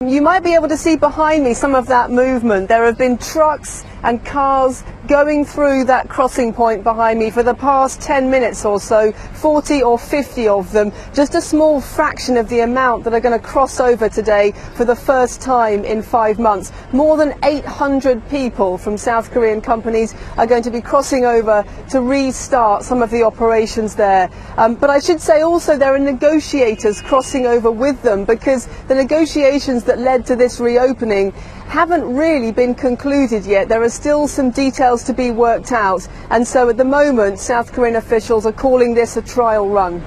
You might be able to see behind me some of that movement. There have been trucks and cars going through that crossing point behind me for the past 10 minutes or so, 40 or 50 of them, just a small fraction of the amount that are going to cross over today for the first time in 5 months. More than 800 people from South Korean companies are going to be crossing over to restart some of the operations there. But I should say also there are negotiators crossing over with them, because the negotiations that led to this reopening haven't really been concluded yet. There are still some details to be worked out, and so at the moment South Korean officials are calling this a trial run.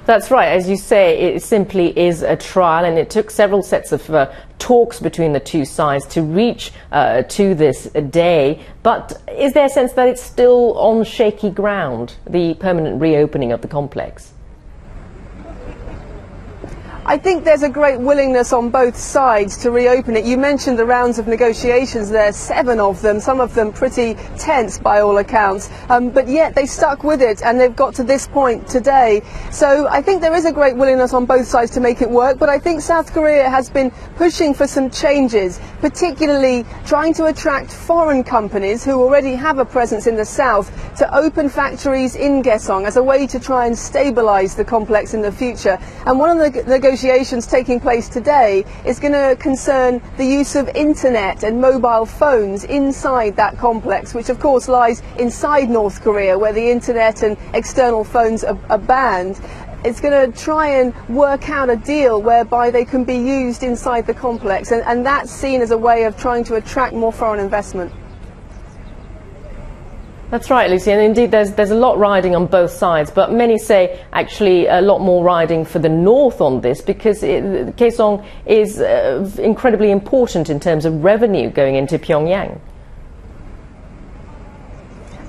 That's right. As you say, it simply is a trial, and it took several sets of talks between the two sides to reach to this day. But is there a sense that it's still on shaky ground, the permanent reopening of the complex? I think there's a great willingness on both sides to reopen it. You mentioned the rounds of negotiations there, 7 of them, some of them pretty tense by all accounts, but yet they stuck with it and they've got to this point today. So I think there is a great willingness on both sides to make it work, but I think South Korea has been pushing for some changes, particularly trying to attract foreign companies who already have a presence in the south to open factories in Kaesong as a way to try and stabilize the complex in the future. And one of the negotiations taking place today is going to concern the use of internet and mobile phones inside that complex, which of course lies inside North Korea, where the internet and external phones are banned. It's going to try and work out a deal whereby they can be used inside the complex, and that's seen as a way of trying to attract more foreign investment. That's right, Lucy, and indeed there's a lot riding on both sides, but many say actually a lot more riding for the north on this, because Kaesong is incredibly important in terms of revenue going into Pyongyang.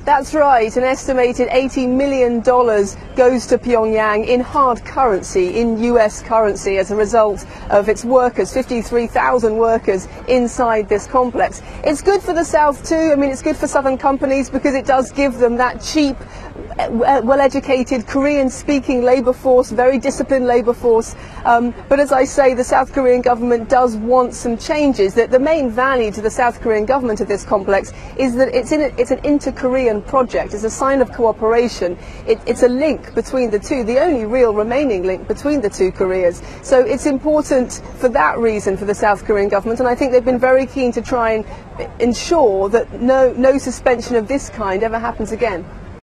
That's right. An estimated $80 million goes to Pyongyang in hard currency, in US currency, as a result of its workers, 53,000 workers inside this complex. It's good for the South too. I mean, it's good for southern companies because it does give them that cheap, well-educated, Korean-speaking labour force, very disciplined labour force. But as I say, the South Korean government does want some changes. That the main value to the South Korean government of this complex is that it's an inter-Korean project. It's a sign of cooperation. It's a link between the two, the only real remaining link between the two Koreas. So it's important for that reason for the South Korean government, and I think they've been very keen to try and ensure that no suspension of this kind ever happens again.